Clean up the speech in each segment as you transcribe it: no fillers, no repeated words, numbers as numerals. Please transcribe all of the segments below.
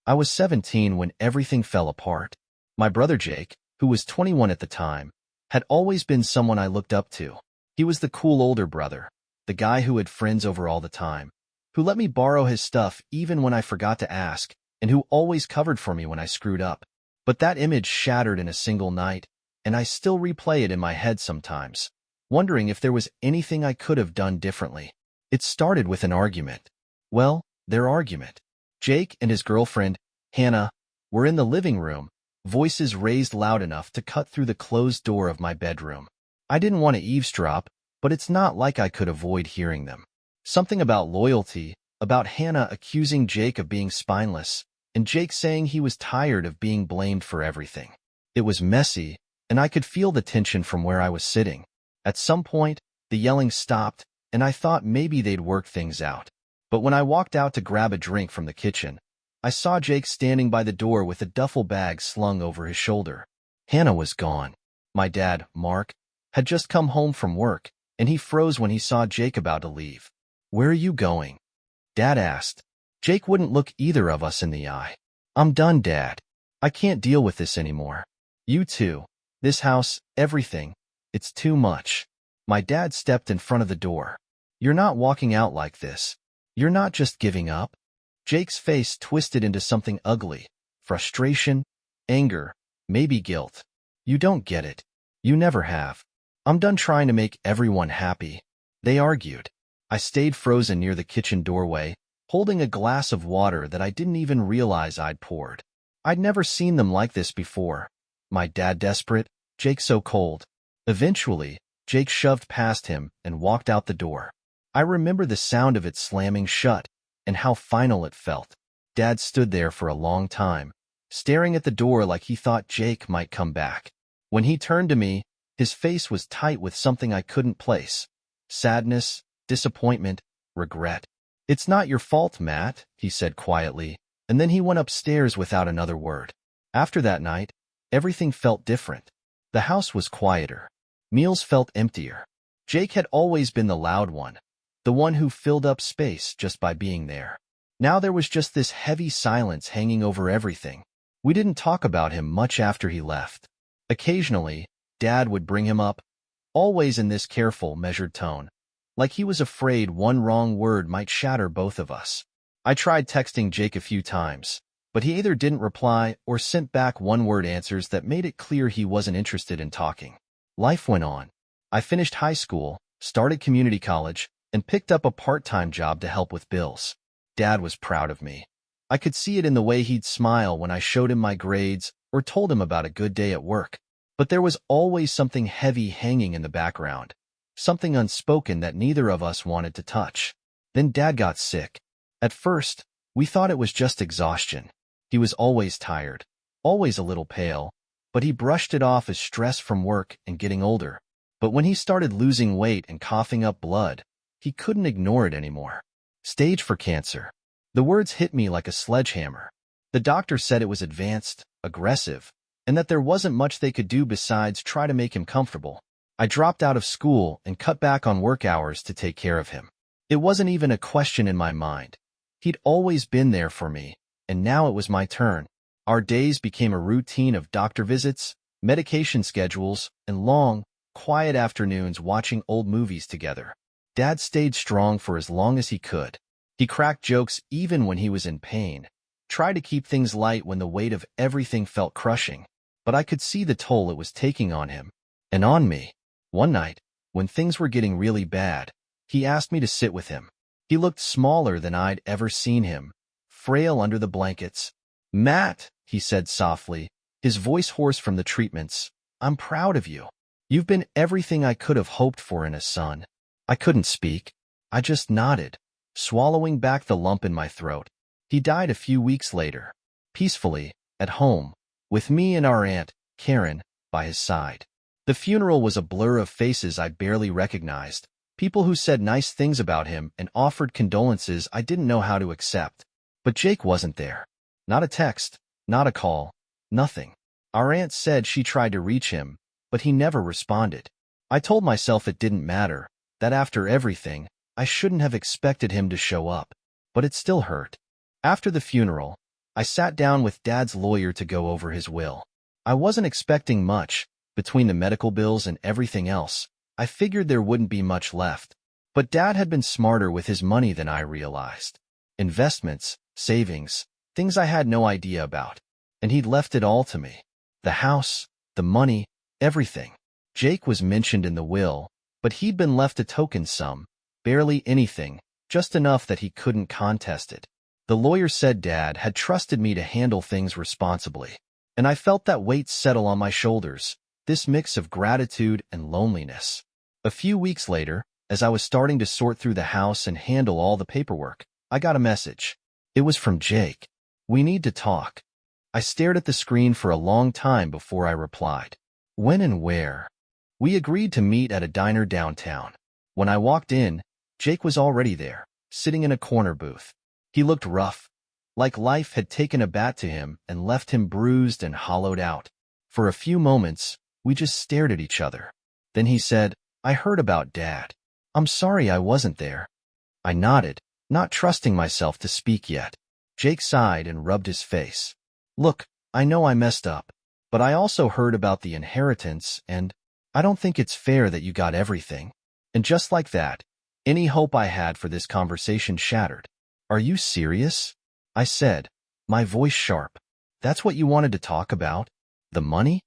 I was 17 when everything fell apart. My brother Jake, who was 21 at the time, had always been someone I looked up to. He was the cool older brother, the guy who had friends over all the time, who let me borrow his stuff even when I forgot to ask, and who always covered for me when I screwed up. But that image shattered in a single night, and I still replay it in my head sometimes, wondering if there was anything I could have done differently. It started with an argument. Well, their argument. Jake and his girlfriend, Hannah, were in the living room, voices raised loud enough to cut through the closed door of my bedroom. I didn't want to eavesdrop, but it's not like I could avoid hearing them. Something about loyalty, about Hannah accusing Jake of being spineless, and Jake saying he was tired of being blamed for everything. It was messy, and I could feel the tension from where I was sitting. At some point, the yelling stopped, and I thought maybe they'd work things out. But when I walked out to grab a drink from the kitchen, I saw Jake standing by the door with a duffel bag slung over his shoulder. Hannah was gone. My dad, Mark, had just come home from work, and he froze when he saw Jake about to leave. "Where are you going?" Dad asked. Jake wouldn't look either of us in the eye. "I'm done, Dad. I can't deal with this anymore. You too. This house, everything. It's too much." My dad stepped in front of the door. "You're not walking out like this. You're not just giving up." Jake's face twisted into something ugly. Frustration, anger, maybe guilt. "You don't get it. You never have. I'm done trying to make everyone happy." They argued. I stayed frozen near the kitchen doorway, holding a glass of water that I didn't even realize I'd poured. I'd never seen them like this before. My dad desperate, Jake so cold. Eventually, Jake shoved past him and walked out the door. I remember the sound of it slamming shut and how final it felt. Dad stood there for a long time, staring at the door like he thought Jake might come back. When he turned to me, his face was tight with something I couldn't place. Sadness, disappointment, regret. "It's not your fault, Matt," he said quietly, and then he went upstairs without another word. After that night, everything felt different. The house was quieter. Meals felt emptier. Jake had always been the loud one, the one who filled up space just by being there. Now there was just this heavy silence hanging over everything. We didn't talk about him much after he left. Occasionally, Dad would bring him up, always in this careful, measured tone, like he was afraid one wrong word might shatter both of us. I tried texting Jake a few times, but he either didn't reply or sent back one-word answers that made it clear he wasn't interested in talking. Life went on. I finished high school, started community college, and picked up a part-time job to help with bills. Dad was proud of me. I could see it in the way he'd smile when I showed him my grades or told him about a good day at work. But there was always something heavy hanging in the background, something unspoken that neither of us wanted to touch. Then Dad got sick. At first, we thought it was just exhaustion. He was always tired, always a little pale, but he brushed it off as stress from work and getting older. But when he started losing weight and coughing up blood, he couldn't ignore it anymore. Stage 4 cancer. The words hit me like a sledgehammer. The doctor said it was advanced, aggressive, and that there wasn't much they could do besides try to make him comfortable. I dropped out of school and cut back on work hours to take care of him. It wasn't even a question in my mind. He'd always been there for me, and now it was my turn. Our days became a routine of doctor visits, medication schedules, and long, quiet afternoons watching old movies together. Dad stayed strong for as long as he could. He cracked jokes even when he was in pain, tried to keep things light when the weight of everything felt crushing. But I could see the toll it was taking on him, and on me. One night, when things were getting really bad, he asked me to sit with him. He looked smaller than I'd ever seen him, frail under the blankets. "Matt," he said softly, his voice hoarse from the treatments, "I'm proud of you. You've been everything I could have hoped for in a son." I couldn't speak. I just nodded, swallowing back the lump in my throat. He died a few weeks later, peacefully, at home, with me and our aunt, Karen, by his side. The funeral was a blur of faces I barely recognized, people who said nice things about him and offered condolences I didn't know how to accept. But Jake wasn't there. Not a text, not a call, nothing. Our aunt said she tried to reach him, but he never responded. I told myself it didn't matter, that after everything, I shouldn't have expected him to show up. But it still hurt. After the funeral, I sat down with Dad's lawyer to go over his will. I wasn't expecting much. Between the medical bills and everything else, I figured there wouldn't be much left. But Dad had been smarter with his money than I realized. Investments, savings, things I had no idea about. And he'd left it all to me. The house, the money, everything. Jake was mentioned in the will, but he'd been left a token sum, barely anything, just enough that he couldn't contest it. The lawyer said Dad had trusted me to handle things responsibly, and I felt that weight settle on my shoulders, this mix of gratitude and loneliness. A few weeks later, as I was starting to sort through the house and handle all the paperwork, I got a message. It was from Jake. "We need to talk." I stared at the screen for a long time before I replied. "When and where?" We agreed to meet at a diner downtown. When I walked in, Jake was already there, sitting in a corner booth. He looked rough, like life had taken a bat to him and left him bruised and hollowed out. For a few moments, we just stared at each other. Then he said, "I heard about Dad. I'm sorry I wasn't there." I nodded, not trusting myself to speak yet. Jake sighed and rubbed his face. "Look, I know I messed up, but I also heard about the inheritance, and I don't think it's fair that you got everything." And just like that, any hope I had for this conversation shattered. "Are you serious?" I said, my voice sharp. "That's what you wanted to talk about? The money?"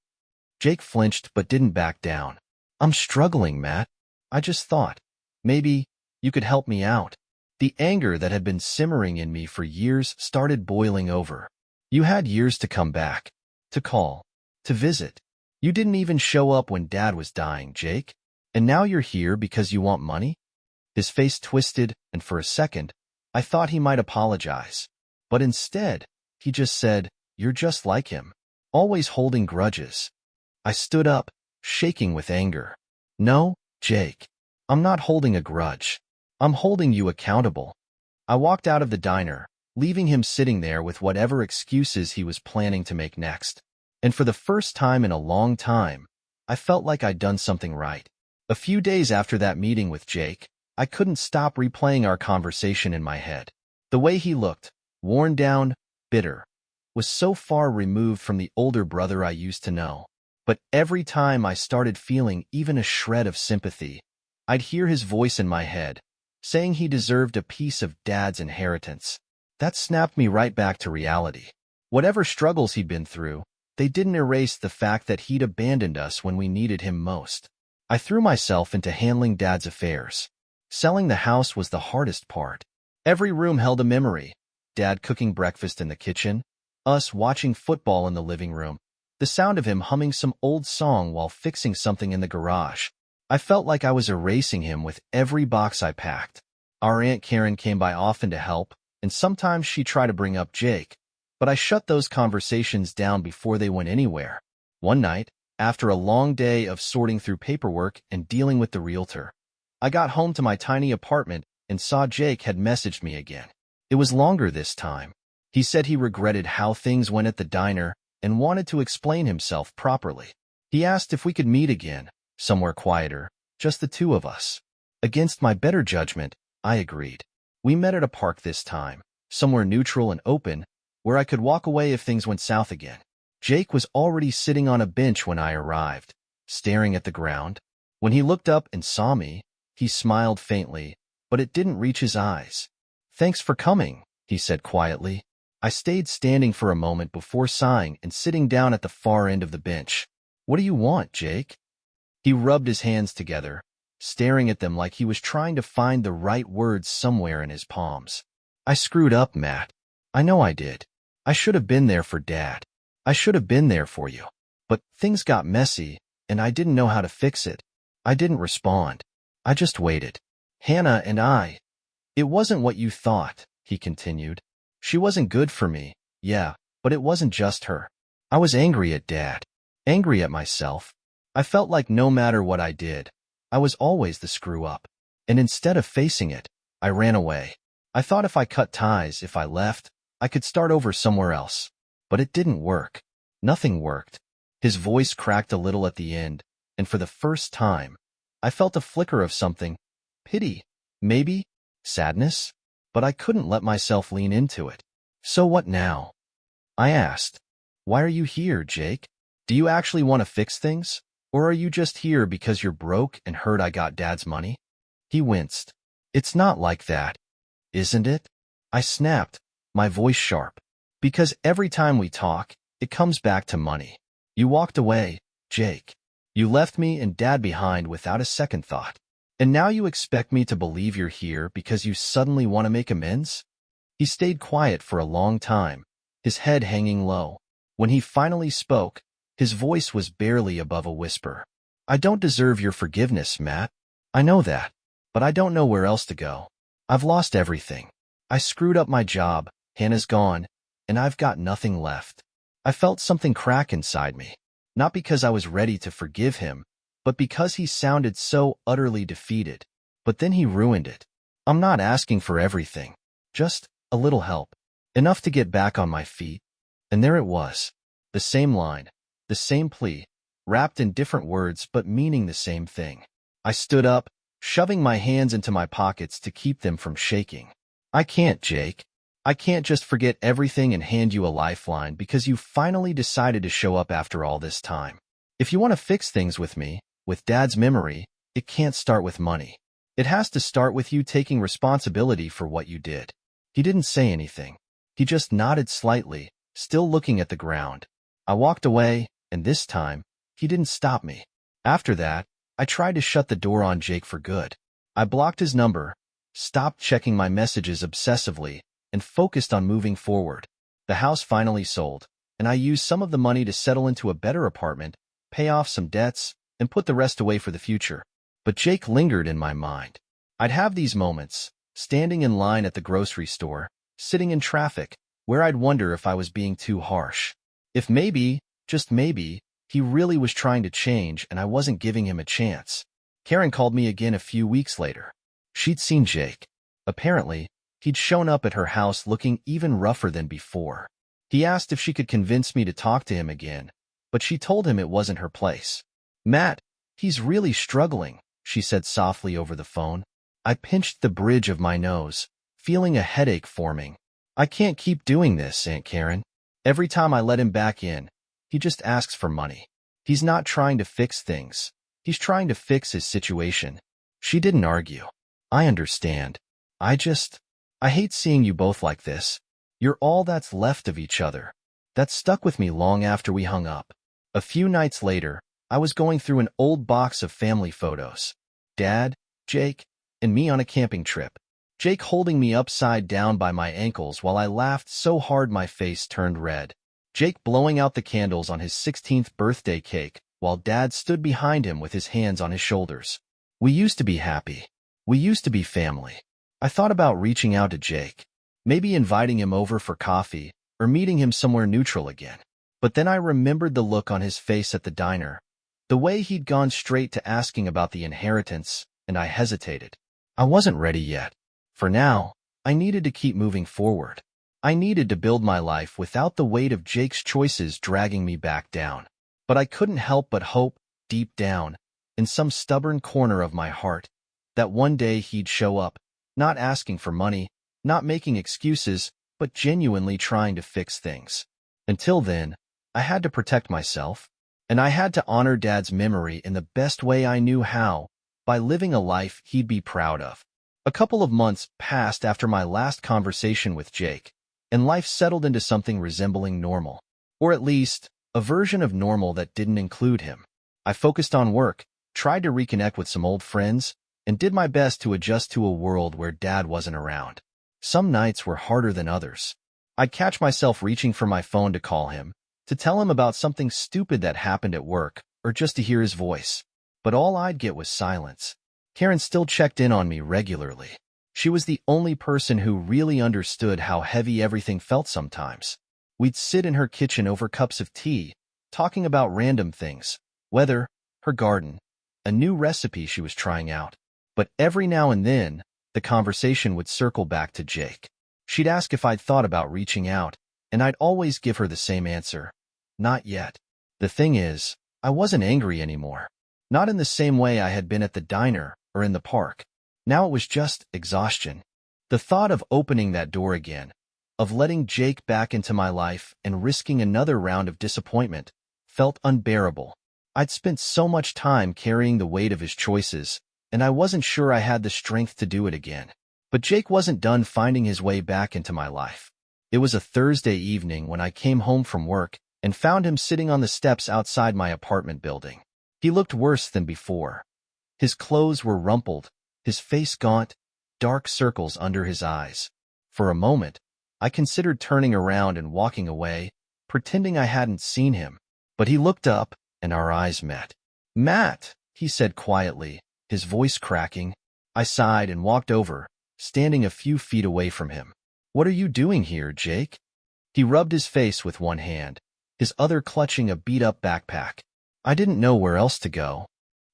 Jake flinched but didn't back down. "I'm struggling, Matt. I just thought, maybe, you could help me out." The anger that had been simmering in me for years started boiling over. "You had years to come back, to call, to visit. You didn't even show up when Dad was dying, Jake. And now you're here because you want money?" His face twisted, and for a second, I thought he might apologize. But instead, he just said, "You're just like him, always holding grudges." I stood up, shaking with anger. "No, Jake, I'm not holding a grudge. I'm holding you accountable." I walked out of the diner, leaving him sitting there with whatever excuses he was planning to make next. And for the first time in a long time, I felt like I'd done something right. A few days after that meeting with Jake, I couldn't stop replaying our conversation in my head. The way he looked, worn down, bitter, was so far removed from the older brother I used to know. But every time I started feeling even a shred of sympathy, I'd hear his voice in my head, saying he deserved a piece of Dad's inheritance. That snapped me right back to reality. Whatever struggles he'd been through, they didn't erase the fact that he'd abandoned us when we needed him most. I threw myself into handling Dad's affairs. Selling the house was the hardest part. Every room held a memory. Dad cooking breakfast in the kitchen, us watching football in the living room, the sound of him humming some old song while fixing something in the garage. I felt like I was erasing him with every box I packed. Our Aunt Karen came by often to help, and sometimes she'd try to bring up Jake, but I shut those conversations down before they went anywhere. One night, after a long day of sorting through paperwork and dealing with the realtor, I got home to my tiny apartment and saw Jake had messaged me again. It was longer this time. He said he regretted how things went at the diner and wanted to explain himself properly. He asked if we could meet again, somewhere quieter, just the two of us. Against my better judgment, I agreed. We met at a park this time, somewhere neutral and open, where I could walk away if things went south again. Jake was already sitting on a bench when I arrived, staring at the ground. When he looked up and saw me, he smiled faintly, but it didn't reach his eyes. "Thanks for coming," he said quietly. I stayed standing for a moment before sighing and sitting down at the far end of the bench. "What do you want, Jake?" He rubbed his hands together, staring at them like he was trying to find the right words somewhere in his palms. "I screwed up, Matt. I know I did. I should have been there for Dad. I should have been there for you. But things got messy, and I didn't know how to fix it. I didn't respond. I just waited. Hannah and I. It wasn't what you thought," he continued. "She wasn't good for me, yeah, but it wasn't just her. I was angry at Dad, angry at myself. I felt like no matter what I did, I was always the screw-up. And instead of facing it, I ran away. I thought if I cut ties, if I left, I could start over somewhere else. But it didn't work. Nothing worked." His voice cracked a little at the end, and for the first time, I felt a flicker of something. Pity, maybe, sadness, but I couldn't let myself lean into it. "So what now?" I asked. Why are you here, Jake? Do you actually want to fix things? Or are you just here because you're broke and heard I got Dad's money? He winced. It's not like that, isn't it? I snapped, my voice sharp. Because every time we talk, it comes back to money. You walked away, Jake. You left me and Dad behind without a second thought. And now you expect me to believe you're here because you suddenly want to make amends? He stayed quiet for a long time, his head hanging low. When he finally spoke, his voice was barely above a whisper. I don't deserve your forgiveness, Matt. I know that, but I don't know where else to go. I've lost everything. I screwed up my job, Hannah's gone, and I've got nothing left. I felt something crack inside me, not because I was ready to forgive him, but because he sounded so utterly defeated. But then he ruined it. I'm not asking for everything, just a little help, enough to get back on my feet. And there it was, the same line, the same plea, wrapped in different words but meaning the same thing. I stood up, shoving my hands into my pockets to keep them from shaking. I can't, Jake. I can't just forget everything and hand you a lifeline because you finally decided to show up after all this time. If you want to fix things with me, with Dad's memory, it can't start with money. It has to start with you taking responsibility for what you did. He didn't say anything. He just nodded slightly, still looking at the ground. I walked away, and this time, he didn't stop me. After that, I tried to shut the door on Jake for good. I blocked his number, stopped checking my messages obsessively, and focused on moving forward. The house finally sold, and I used some of the money to settle into a better apartment, pay off some debts, and put the rest away for the future. But Jake lingered in my mind. I'd have these moments, standing in line at the grocery store, sitting in traffic, where I'd wonder if I was being too harsh. If maybe, just maybe, he really was trying to change and I wasn't giving him a chance. Karen called me again a few weeks later. She'd seen Jake. Apparently, he'd shown up at her house looking even rougher than before. He asked if she could convince me to talk to him again, but she told him it wasn't her place. Matt, he's really struggling, she said softly over the phone. I pinched the bridge of my nose, feeling a headache forming. I can't keep doing this, Aunt Karen. Every time I let him back in, he just asks for money. He's not trying to fix things. He's trying to fix his situation. She didn't argue. I understand. I hate seeing you both like this. You're all that's left of each other. That stuck with me long after we hung up. A few nights later, I was going through an old box of family photos. Dad, Jake, and me on a camping trip. Jake holding me upside down by my ankles while I laughed so hard my face turned red. Jake blowing out the candles on his 16th birthday cake while Dad stood behind him with his hands on his shoulders. We used to be happy. We used to be family. I thought about reaching out to Jake, maybe inviting him over for coffee or meeting him somewhere neutral again. But then I remembered the look on his face at the diner, the way he'd gone straight to asking about the inheritance, and I hesitated. I wasn't ready yet. For now, I needed to keep moving forward. I needed to build my life without the weight of Jake's choices dragging me back down. But I couldn't help but hope, deep down, in some stubborn corner of my heart, that one day he'd show up, not asking for money, not making excuses, but genuinely trying to fix things. Until then, I had to protect myself, and I had to honor Dad's memory in the best way I knew how, by living a life he'd be proud of. A couple of months passed after my last conversation with Jake, and life settled into something resembling normal. Or at least, a version of normal that didn't include him. I focused on work, tried to reconnect with some old friends, and did my best to adjust to a world where Dad wasn't around. Some nights were harder than others. I'd catch myself reaching for my phone to call him, to tell him about something stupid that happened at work, or just to hear his voice. But all I'd get was silence. Karen still checked in on me regularly. She was the only person who really understood how heavy everything felt sometimes. We'd sit in her kitchen over cups of tea, talking about random things, weather, her garden, a new recipe she was trying out. But every now and then, the conversation would circle back to Jake. She'd ask if I'd thought about reaching out, and I'd always give her the same answer. Not yet. The thing is, I wasn't angry anymore. Not in the same way I had been at the diner or in the park. Now it was just exhaustion. The thought of opening that door again, of letting Jake back into my life and risking another round of disappointment felt unbearable. I'd spent so much time carrying the weight of his choices, and I wasn't sure I had the strength to do it again. But Jake wasn't done finding his way back into my life. It was a Thursday evening when I came home from work and found him sitting on the steps outside my apartment building. He looked worse than before. His clothes were rumpled, his face gaunt, dark circles under his eyes. For a moment, I considered turning around and walking away, pretending I hadn't seen him. But he looked up, and our eyes met. "Matt," he said quietly, his voice cracking. I sighed and walked over, standing a few feet away from him. "What are you doing here, Jake?" He rubbed his face with one hand, his other clutching a beat-up backpack. I didn't know where else to go.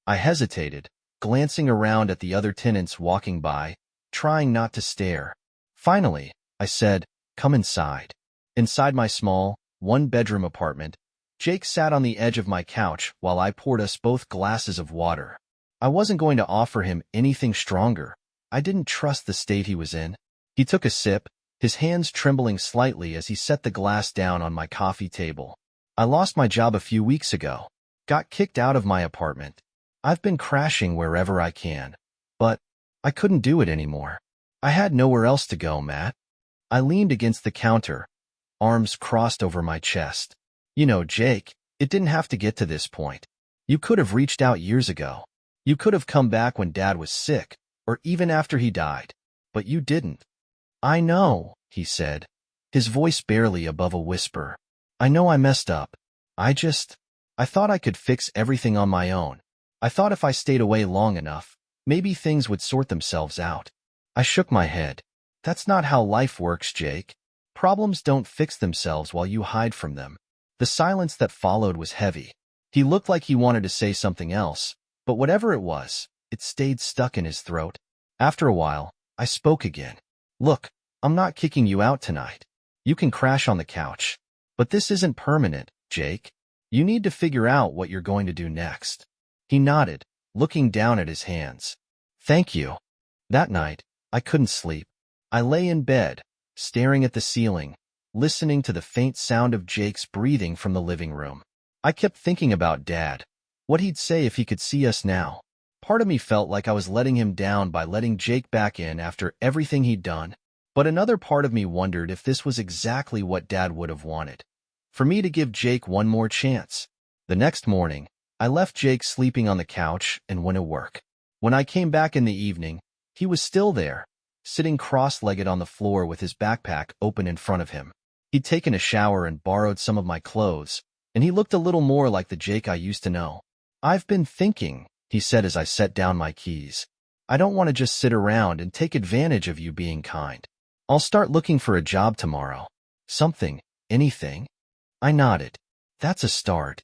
I hesitated, glancing around at the other tenants walking by, trying not to stare. Finally, I said, "Come inside." Inside my small, one-bedroom apartment, Jake sat on the edge of my couch while I poured us both glasses of water. I wasn't going to offer him anything stronger. I didn't trust the state he was in. He took a sip, his hands trembling slightly as he set the glass down on my coffee table. "I lost my job a few weeks ago. Got kicked out of my apartment. I've been crashing wherever I can. But I couldn't do it anymore. I had nowhere else to go, Matt." I leaned against the counter, arms crossed over my chest. "You know, Jake, it didn't have to get to this point. You could have reached out years ago. You could have come back when Dad was sick, or even after he died. But you didn't." "I know," he said, his voice barely above a whisper. "I know I messed up. I thought I could fix everything on my own. I thought if I stayed away long enough, maybe things would sort themselves out." I shook my head. "That's not how life works, Jake. Problems don't fix themselves while you hide from them." The silence that followed was heavy. He looked like he wanted to say something else, but whatever it was, it stayed stuck in his throat. After a while, I spoke again. "Look, I'm not kicking you out tonight. You can crash on the couch. But this isn't permanent, Jake. You need to figure out what you're going to do next." He nodded, looking down at his hands. "Thank you." That night, I couldn't sleep. I lay in bed, staring at the ceiling, listening to the faint sound of Jake's breathing from the living room. I kept thinking about Dad, what he'd say if he could see us now. Part of me felt like I was letting him down by letting Jake back in after everything he'd done, but another part of me wondered if this was exactly what Dad would have wanted. For me to give Jake one more chance. The next morning, I left Jake sleeping on the couch and went to work. When I came back in the evening, he was still there, sitting cross-legged on the floor with his backpack open in front of him. He'd taken a shower and borrowed some of my clothes, and he looked a little more like the Jake I used to know. "I've been thinking," he said as I set down my keys. "I don't want to just sit around and take advantage of you being kind. I'll start looking for a job tomorrow. Something, anything." I nodded. "That's a start."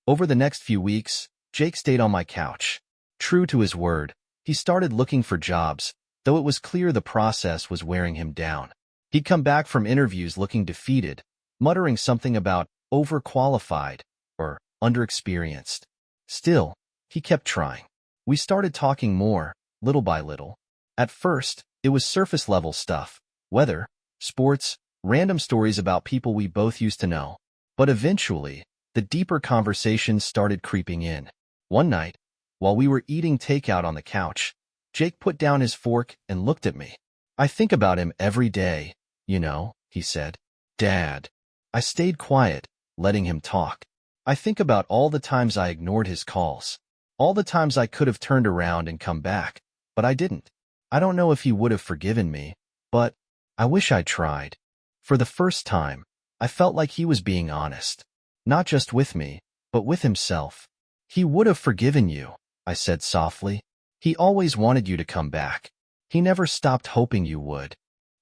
Over the next few weeks, Jake stayed on my couch. True to his word, he started looking for jobs, though it was clear the process was wearing him down. He'd come back from interviews looking defeated, muttering something about overqualified or underexperienced. Still, he kept trying. We started talking more, little by little. At first, it was surface-level stuff, weather, sports, random stories about people we both used to know. But eventually, the deeper conversations started creeping in. One night, while we were eating takeout on the couch, Jake put down his fork and looked at me. "I think about him every day, you know," he said. "Dad." I stayed quiet, letting him talk. "I think about all the times I ignored his calls. All the times I could have turned around and come back, but I didn't. I don't know if he would have forgiven me, but I wish I'd tried." For the first time, I felt like he was being honest. Not just with me, but with himself. "He would have forgiven you," I said softly. "He always wanted you to come back. He never stopped hoping you would."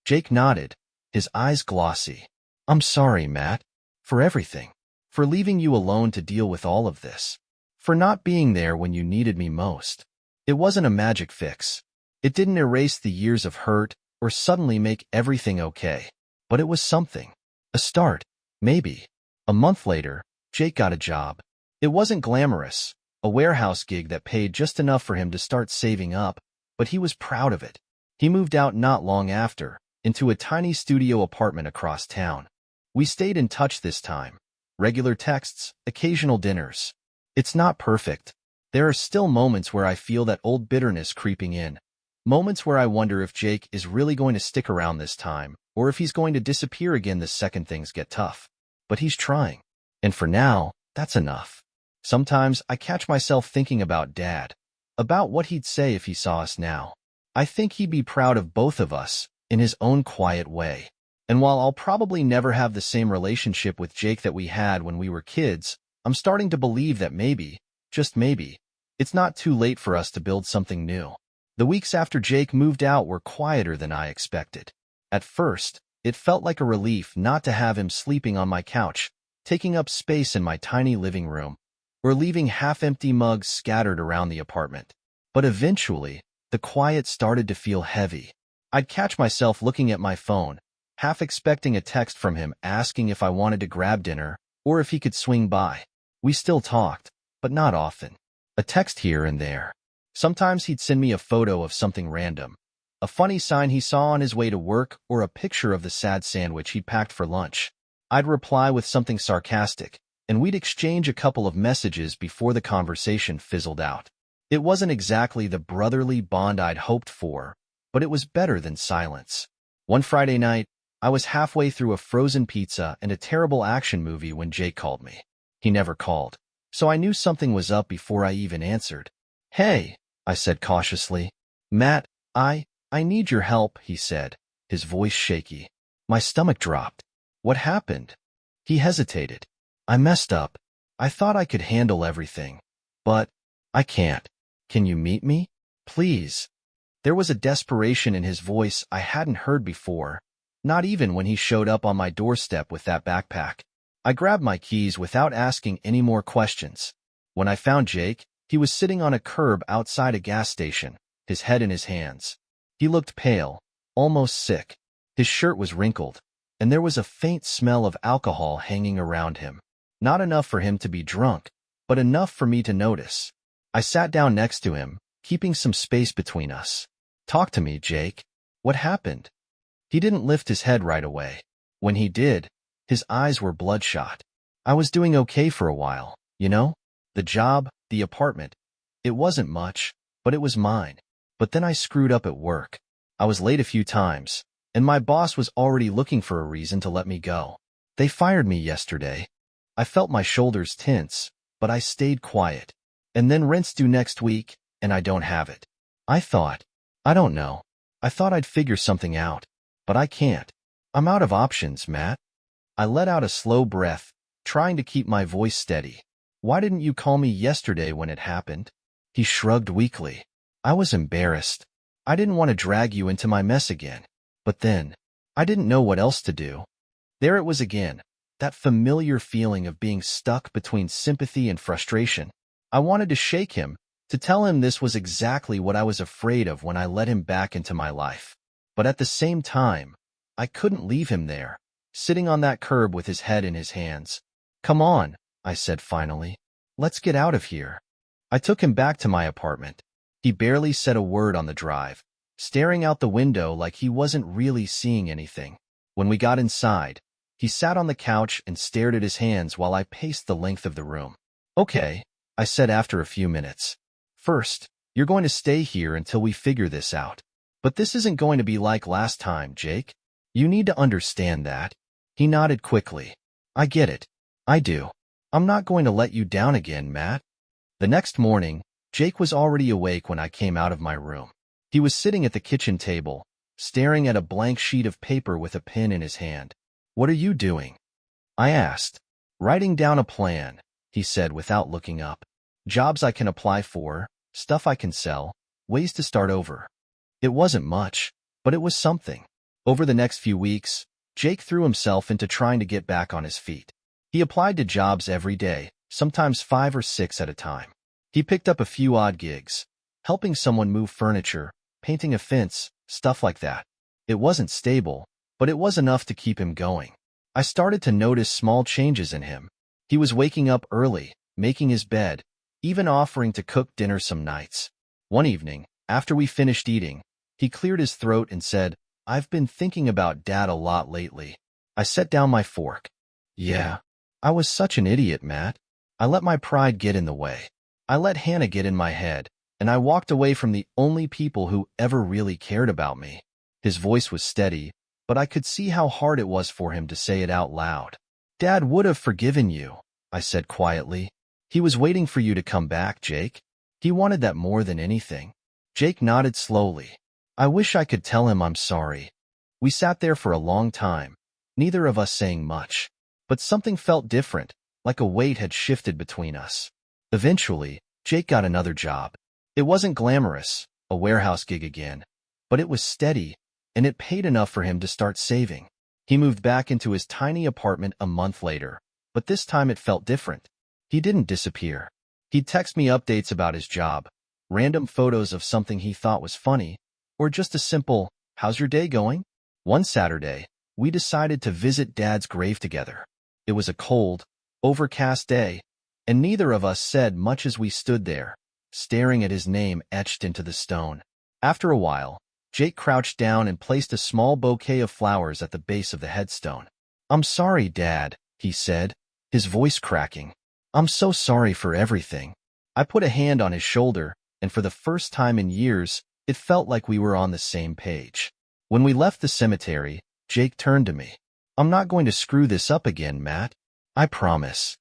Jake nodded, his eyes glossy. "I'm sorry, Matt. For everything. For leaving you alone to deal with all of this. For not being there when you needed me most. It wasn't a magic fix. It didn't erase the years of hurt or suddenly make everything okay. But it was something. A start, maybe." A month later, Jake got a job. It wasn't glamorous, a warehouse gig that paid just enough for him to start saving up, but he was proud of it. He moved out not long after, into a tiny studio apartment across town. We stayed in touch this time. Regular texts, occasional dinners. It's not perfect. There are still moments where I feel that old bitterness creeping in. Moments where I wonder if Jake is really going to stick around this time, or if he's going to disappear again the second things get tough. But he's trying. And for now, that's enough. Sometimes I catch myself thinking about Dad, about what he'd say if he saw us now. I think he'd be proud of both of us, in his own quiet way. And while I'll probably never have the same relationship with Jake that we had when we were kids, I'm starting to believe that maybe, just maybe, it's not too late for us to build something new. The weeks after Jake moved out were quieter than I expected. At first, it felt like a relief not to have him sleeping on my couch, taking up space in my tiny living room, or leaving half-empty mugs scattered around the apartment. But eventually, the quiet started to feel heavy. I'd catch myself looking at my phone, half expecting a text from him asking if I wanted to grab dinner or if he could swing by. We still talked, but not often. A text here and there. Sometimes he'd send me a photo of something random, a funny sign he saw on his way to work or a picture of the sad sandwich he'd packed for lunch. I'd reply with something sarcastic, and we'd exchange a couple of messages before the conversation fizzled out. It wasn't exactly the brotherly bond I'd hoped for, but it was better than silence. One Friday night, I was halfway through a frozen pizza and a terrible action movie when Jake called me. He never called, so I knew something was up before I even answered. "Hey," I said cautiously. "Matt, I need your help," he said, his voice shaky. My stomach dropped. "What happened?" He hesitated. "I messed up. I thought I could handle everything. But I can't. Can you meet me? Please?" There was a desperation in his voice I hadn't heard before, not even when he showed up on my doorstep with that backpack. I grabbed my keys without asking any more questions. When I found Jake, he was sitting on a curb outside a gas station, his head in his hands. He looked pale, almost sick. His shirt was wrinkled, and there was a faint smell of alcohol hanging around him. Not enough for him to be drunk, but enough for me to notice. I sat down next to him, keeping some space between us. "Talk to me, Jake. What happened?" He didn't lift his head right away. When he did, his eyes were bloodshot. "I was doing okay for a while, you know? The job, the apartment. It wasn't much, but it was mine. But then I screwed up at work. I was late a few times, and my boss was already looking for a reason to let me go. They fired me yesterday." I felt my shoulders tense, but I stayed quiet. "And then rent's due next week, and I don't have it." I don't know. I thought I'd figure something out. But I can't. I'm out of options, Matt." I let out a slow breath, trying to keep my voice steady. "Why didn't you call me yesterday when it happened?" He shrugged weakly. "I was embarrassed. I didn't want to drag you into my mess again. But then, I didn't know what else to do." There it was again, that familiar feeling of being stuck between sympathy and frustration. I wanted to shake him, to tell him this was exactly what I was afraid of when I let him back into my life. But at the same time, I couldn't leave him there, sitting on that curb with his head in his hands. "Come on," I said finally. "Let's get out of here." I took him back to my apartment. He barely said a word on the drive, staring out the window like he wasn't really seeing anything. When we got inside, he sat on the couch and stared at his hands while I paced the length of the room. "Okay," I said after a few minutes. "First, you're going to stay here until we figure this out. But this isn't going to be like last time, Jake. You need to understand that." He nodded quickly. "I get it. I do. I'm not going to let you down again, Matt." The next morning, Jake was already awake when I came out of my room. He was sitting at the kitchen table, staring at a blank sheet of paper with a pen in his hand. "What are you doing?" I asked. "Writing down a plan," he said without looking up. "Jobs I can apply for, stuff I can sell, ways to start over." It wasn't much, but it was something. Over the next few weeks, Jake threw himself into trying to get back on his feet. He applied to jobs every day, sometimes 5 or 6 at a time. He picked up a few odd gigs, helping someone move furniture, painting a fence, stuff like that. It wasn't stable, but it was enough to keep him going. I started to notice small changes in him. He was waking up early, making his bed, even offering to cook dinner some nights. One evening, after we finished eating, he cleared his throat and said, I've been thinking about Dad a lot lately. I set down my fork. Yeah, I was such an idiot, Matt. I let my pride get in the way. I let Hannah get in my head, and I walked away from the only people who ever really cared about me. His voice was steady, but I could see how hard it was for him to say it out loud. Dad would have forgiven you, I said quietly. He was waiting for you to come back, Jake. He wanted that more than anything. Jake nodded slowly. I wish I could tell him I'm sorry. We sat there for a long time, neither of us saying much. But something felt different, like a weight had shifted between us. Eventually, Jake got another job. It wasn't glamorous, a warehouse gig again, but it was steady, and it paid enough for him to start saving. He moved back into his tiny apartment a month later, but this time it felt different. He didn't disappear. He'd text me updates about his job, random photos of something he thought was funny, or just a simple, "How's your day going?" One Saturday, we decided to visit Dad's grave together. It was a cold, overcast day, and neither of us said much as we stood there, staring at his name etched into the stone. After a while, Jake crouched down and placed a small bouquet of flowers at the base of the headstone. "I'm sorry, Dad," he said, his voice cracking. "I'm so sorry for everything." I put a hand on his shoulder, and for the first time in years, it felt like we were on the same page. When we left the cemetery, Jake turned to me. "I'm not going to screw this up again, Matt. I promise."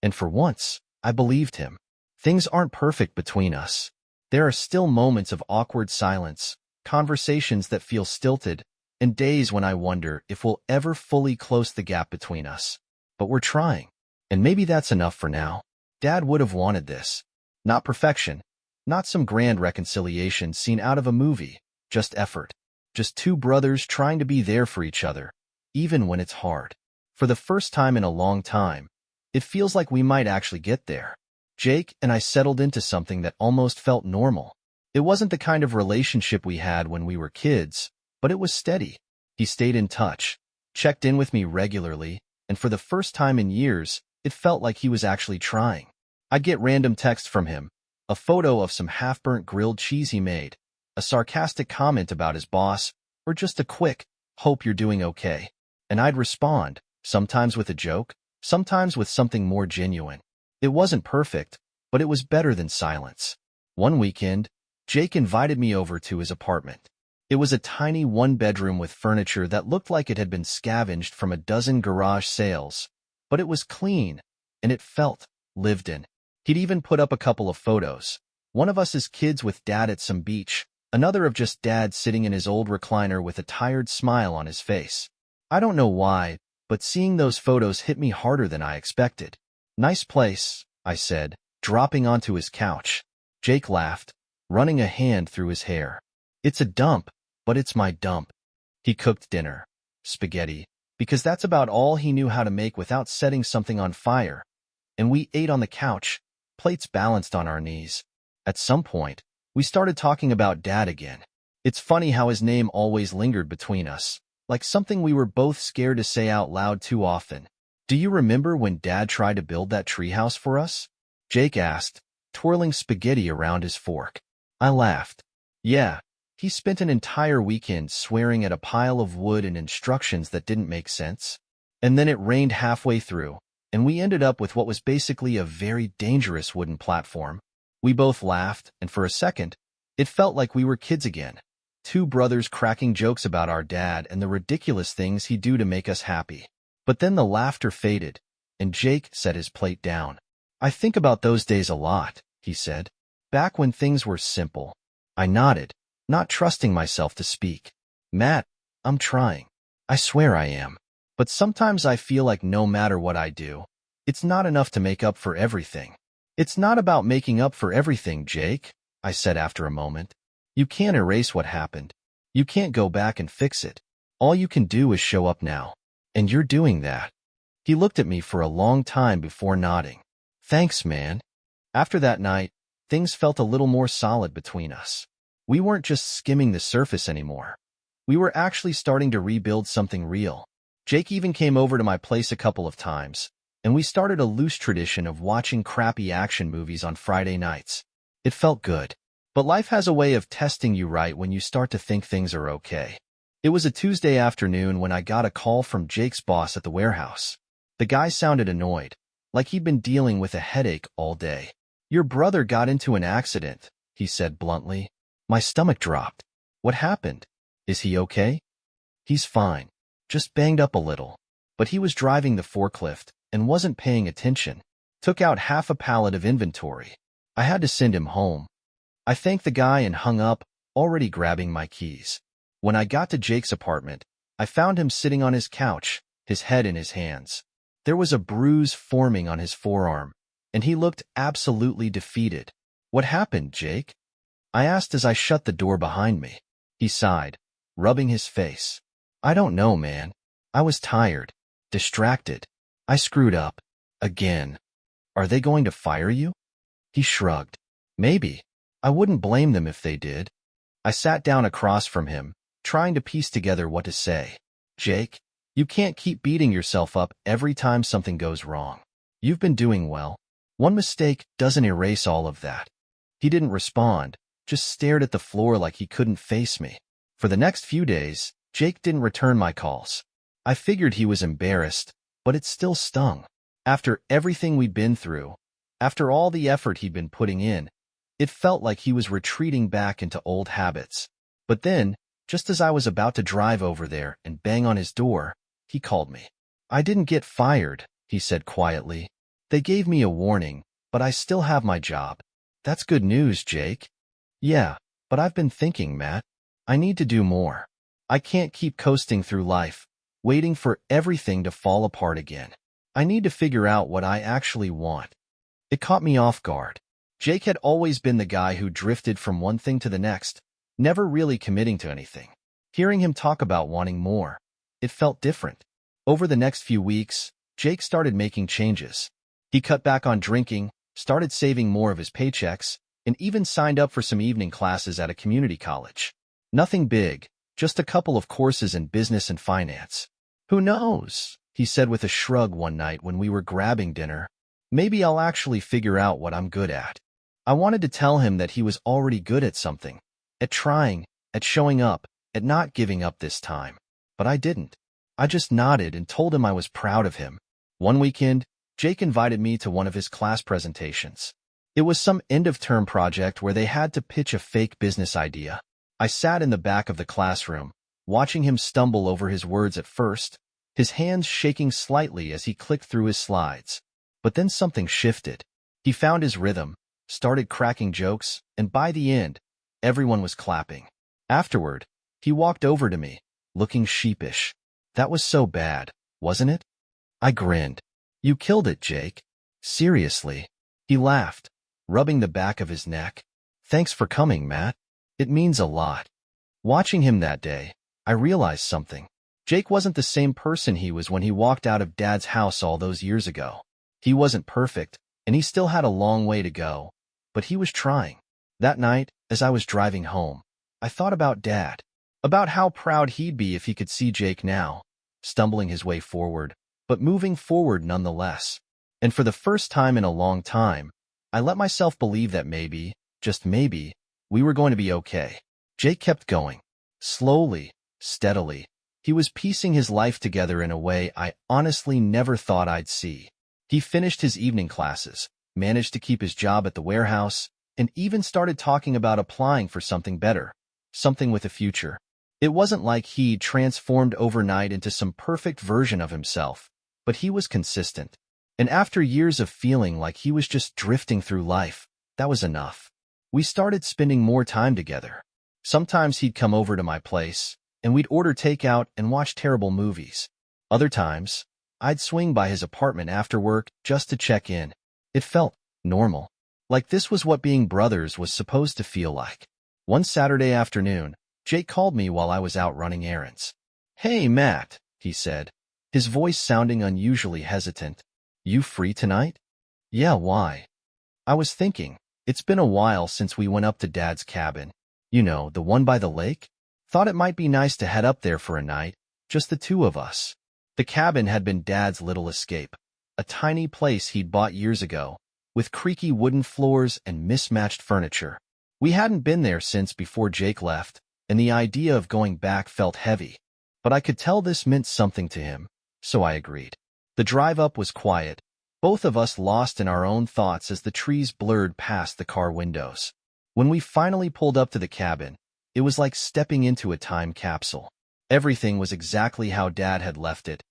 And for once, I believed him. Things aren't perfect between us. There are still moments of awkward silence, conversations that feel stilted, and days when I wonder if we'll ever fully close the gap between us. But we're trying. And maybe that's enough for now. Dad would have wanted this. Not perfection. Not some grand reconciliation scene out of a movie. Just effort. Just two brothers trying to be there for each other, even when it's hard. For the first time in a long time, it feels like we might actually get there. Jake and I settled into something that almost felt normal. It wasn't the kind of relationship we had when we were kids, but it was steady. He stayed in touch, checked in with me regularly, and for the first time in years, it felt like he was actually trying. I'd get random texts from him, a photo of some half-burnt grilled cheese he made, a sarcastic comment about his boss, or just a quick, "Hope you're doing okay." And I'd respond, sometimes with a joke, sometimes with something more genuine. It wasn't perfect, but it was better than silence. One weekend, Jake invited me over to his apartment. It was a tiny one-bedroom with furniture that looked like it had been scavenged from a dozen garage sales, but it was clean, and it felt lived in. He'd even put up a couple of photos, one of us as kids with Dad at some beach, another of just Dad sitting in his old recliner with a tired smile on his face. I don't know why, but seeing those photos hit me harder than I expected. "Nice place," I said, dropping onto his couch. Jake laughed, running a hand through his hair. "It's a dump, but it's my dump." He cooked dinner. Spaghetti, because that's about all he knew how to make without setting something on fire. And we ate on the couch, plates balanced on our knees. At some point, we started talking about Dad again. It's funny how his name always lingered between us, like something we were both scared to say out loud too often. "Do you remember when Dad tried to build that treehouse for us?" Jake asked, twirling spaghetti around his fork. I laughed. "Yeah, he spent an entire weekend swearing at a pile of wood and instructions that didn't make sense. And then it rained halfway through, and we ended up with what was basically a very dangerous wooden platform." We both laughed, and for a second, it felt like we were kids again. Two brothers cracking jokes about our dad and the ridiculous things he'd do to make us happy. But then the laughter faded, and Jake set his plate down. "I think about those days a lot," he said. "Back when things were simple." I nodded, not trusting myself to speak. "Matt, I'm trying. I swear I am. But sometimes I feel like no matter what I do, it's not enough to make up for everything." "It's not about making up for everything, Jake," I said after a moment. "You can't erase what happened. You can't go back and fix it. All you can do is show up now. And you're doing that." He looked at me for a long time before nodding. "Thanks, man." After that night, things felt a little more solid between us. We weren't just skimming the surface anymore. We were actually starting to rebuild something real. Jake even came over to my place a couple of times, and we started a loose tradition of watching crappy action movies on Friday nights. It felt good. But life has a way of testing you right when you start to think things are okay. It was a Tuesday afternoon when I got a call from Jake's boss at the warehouse. The guy sounded annoyed, like he'd been dealing with a headache all day. "Your brother got into an accident," he said bluntly. My stomach dropped. "What happened? Is he okay?" "He's fine. Just banged up a little." But he was driving the forklift and wasn't paying attention. Took out half a pallet of inventory. I had to send him home. I thanked the guy and hung up, already grabbing my keys. When I got to Jake's apartment, I found him sitting on his couch, his head in his hands. There was a bruise forming on his forearm, and he looked absolutely defeated. "What happened, Jake?" I asked as I shut the door behind me. He sighed, rubbing his face. "I don't know, man. I was tired, distracted. I screwed up. Again. Are they going to fire you?" He shrugged. "Maybe. I wouldn't blame them if they did." I sat down across from him, trying to piece together what to say. "Jake, you can't keep beating yourself up every time something goes wrong. You've been doing well. One mistake doesn't erase all of that." He didn't respond, just stared at the floor like he couldn't face me. For the next few days, Jake didn't return my calls. I figured he was embarrassed, but it still stung. After everything we'd been through, after all the effort he'd been putting in, it felt like he was retreating back into old habits. But then, just as I was about to drive over there and bang on his door, he called me. "I didn't get fired," he said quietly. "They gave me a warning, but I still have my job." "That's good news, Jake." "Yeah, but I've been thinking, Matt. I need to do more. I can't keep coasting through life, waiting for everything to fall apart again. I need to figure out what I actually want." It caught me off guard. Jake had always been the guy who drifted from one thing to the next, never really committing to anything. Hearing him talk about wanting more, it felt different. Over the next few weeks, Jake started making changes. He cut back on drinking, started saving more of his paychecks, and even signed up for some evening classes at a community college. Nothing big, just a couple of courses in business and finance. "Who knows?" he said with a shrug one night when we were grabbing dinner. "Maybe I'll actually figure out what I'm good at." I wanted to tell him that he was already good at something, at trying, at showing up, at not giving up this time. But I didn't. I just nodded and told him I was proud of him. One weekend, Jake invited me to one of his class presentations. It was some end-of-term project where they had to pitch a fake business idea. I sat in the back of the classroom, watching him stumble over his words at first, his hands shaking slightly as he clicked through his slides. But then something shifted. He found his rhythm, started cracking jokes, and by the end, everyone was clapping. Afterward, he walked over to me, looking sheepish. "That was so bad, wasn't it?" I grinned. "You killed it, Jake. Seriously." He laughed, rubbing the back of his neck. "Thanks for coming, Matt. It means a lot." Watching him that day, I realized something. Jake wasn't the same person he was when he walked out of Dad's house all those years ago. He wasn't perfect, and he still had a long way to go, but he was trying. That night, as I was driving home, I thought about Dad, about how proud he'd be if he could see Jake now, stumbling his way forward, but moving forward nonetheless. And for the first time in a long time, I let myself believe that maybe, just maybe, we were going to be okay. Jake kept going. Slowly, steadily. He was piecing his life together in a way I honestly never thought I'd see. He finished his evening classes, managed to keep his job at the warehouse, and even started talking about applying for something better, something with a future. It wasn't like he transformed overnight into some perfect version of himself, but he was consistent. And after years of feeling like he was just drifting through life, that was enough. We started spending more time together. Sometimes he'd come over to my place, and we'd order takeout and watch terrible movies. Other times, I'd swing by his apartment after work just to check in. It felt normal, like this was what being brothers was supposed to feel like. One Saturday afternoon, Jake called me while I was out running errands. "Hey, Matt," he said, his voice sounding unusually hesitant. "You free tonight?" "Yeah, why?" "I was thinking, it's been a while since we went up to Dad's cabin. You know, the one by the lake? Thought it might be nice to head up there for a night, just the two of us." The cabin had been Dad's little escape, a tiny place he'd bought years ago, with creaky wooden floors and mismatched furniture. We hadn't been there since before Jake left, and the idea of going back felt heavy. But I could tell this meant something to him, so I agreed. The drive up was quiet, both of us lost in our own thoughts as the trees blurred past the car windows. When we finally pulled up to the cabin, it was like stepping into a time capsule. Everything was exactly how Dad had left it.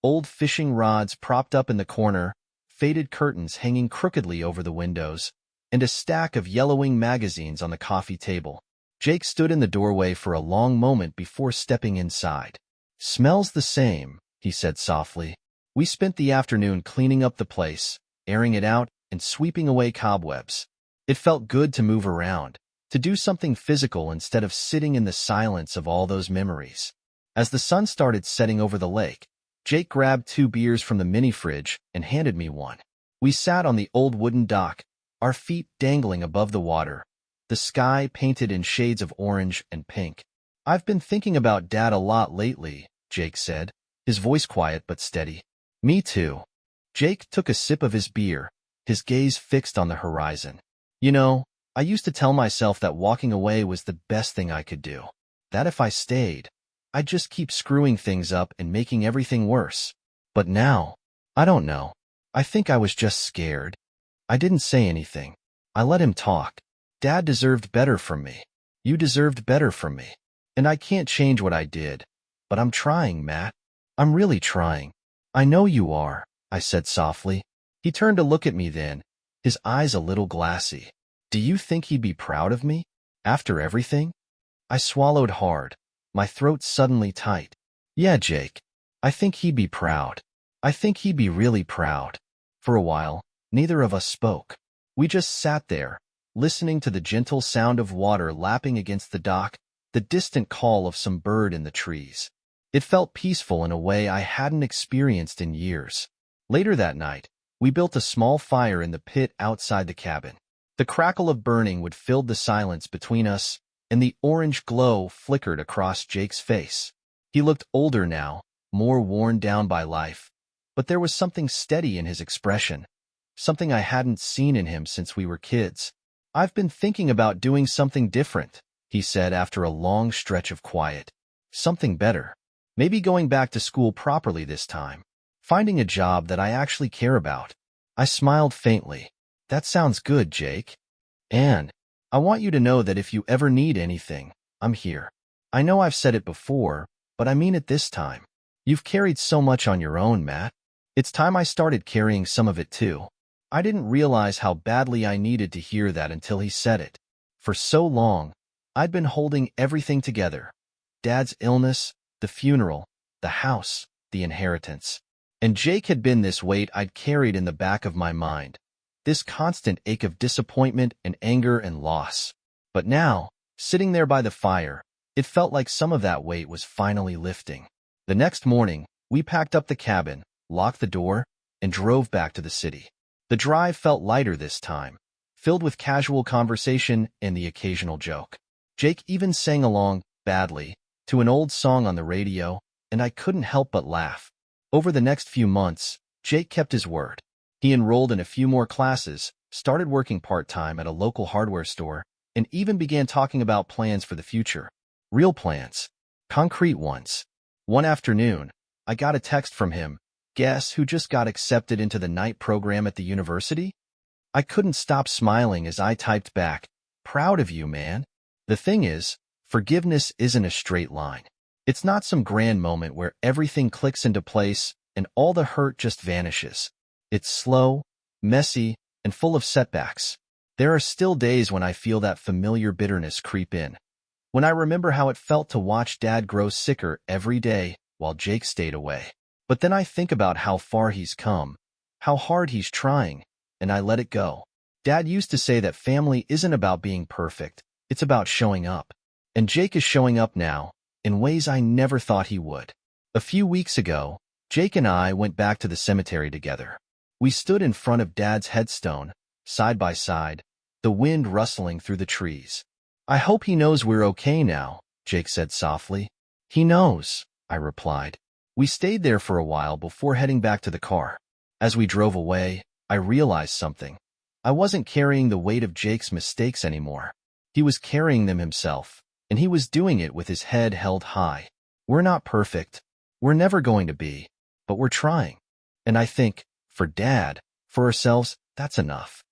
Old fishing rods propped up in the corner, faded curtains hanging crookedly over the windows, and a stack of yellowing magazines on the coffee table. Jake stood in the doorway for a long moment before stepping inside. "Smells the same," he said softly. We spent the afternoon cleaning up the place, airing it out, and sweeping away cobwebs. It felt good to move around, to do something physical instead of sitting in the silence of all those memories. As the sun started setting over the lake, Jake grabbed 2 beers from the mini-fridge and handed me one. We sat on the old wooden dock, our feet dangling above the water, the sky painted in shades of orange and pink. "I've been thinking about Dad a lot lately," Jake said, his voice quiet but steady. "Me too." Jake took a sip of his beer, his gaze fixed on the horizon. "You know, I used to tell myself that walking away was the best thing I could do. That if I stayed, I'd just keep screwing things up and making everything worse. But now, I don't know. I think I was just scared. I didn't say anything. I let him talk. Dad deserved better from me. You deserved better from me. And I can't change what I did. But I'm trying, Matt. I'm really trying." "I know you are," I said softly. He turned to look at me then, his eyes a little glassy. "Do you think he'd be proud of me? After everything?" I swallowed hard, my throat suddenly tight. "Yeah, Jake. I think he'd be proud. I think he'd be really proud." For a while, neither of us spoke. We just sat there, listening to the gentle sound of water lapping against the dock, the distant call of some bird in the trees. It felt peaceful in a way I hadn't experienced in years. Later that night, we built a small fire in the pit outside the cabin. The crackle of burning wood filled the silence between us, and the orange glow flickered across Jake's face. He looked older now, more worn down by life, but there was something steady in his expression, something I hadn't seen in him since we were kids. "I've been thinking about doing something different," he said after a long stretch of quiet. "Something better. Maybe going back to school properly this time. Finding a job that I actually care about." I smiled faintly. "That sounds good, Jake. And I want you to know that if you ever need anything, I'm here. I know I've said it before, but I mean it this time. You've carried so much on your own, Matt. It's time I started carrying some of it too." I didn't realize how badly I needed to hear that until he said it. For so long, I'd been holding everything together. Dad's illness, the funeral, the house, the inheritance. And Jake had been this weight I'd carried in the back of my mind, this constant ache of disappointment and anger and loss. But now, sitting there by the fire, it felt like some of that weight was finally lifting. The next morning, we packed up the cabin, locked the door, and drove back to the city. The drive felt lighter this time, filled with casual conversation and the occasional joke. Jake even sang along, badly, to an old song on the radio, and I couldn't help but laugh. Over the next few months, Jake kept his word. He enrolled in a few more classes, started working part-time at a local hardware store, and even began talking about plans for the future. Real plans. Concrete ones. One afternoon, I got a text from him. "Guess who just got accepted into the night program at the university?" I couldn't stop smiling as I typed back, "Proud of you, man." The thing is, forgiveness isn't a straight line. It's not some grand moment where everything clicks into place and all the hurt just vanishes. It's slow, messy, and full of setbacks. There are still days when I feel that familiar bitterness creep in. When I remember how it felt to watch Dad grow sicker every day while Jake stayed away. But then I think about how far he's come, how hard he's trying, and I let it go. Dad used to say that family isn't about being perfect, it's about showing up. And Jake is showing up now, in ways I never thought he would. A few weeks ago, Jake and I went back to the cemetery together. We stood in front of Dad's headstone, side by side, the wind rustling through the trees. "I hope he knows we're okay now," Jake said softly. "He knows," I replied. We stayed there for a while before heading back to the car. As we drove away, I realized something. I wasn't carrying the weight of Jake's mistakes anymore. He was carrying them himself, and he was doing it with his head held high. We're not perfect. We're never going to be, but we're trying. And I think, for Dad, for ourselves, that's enough.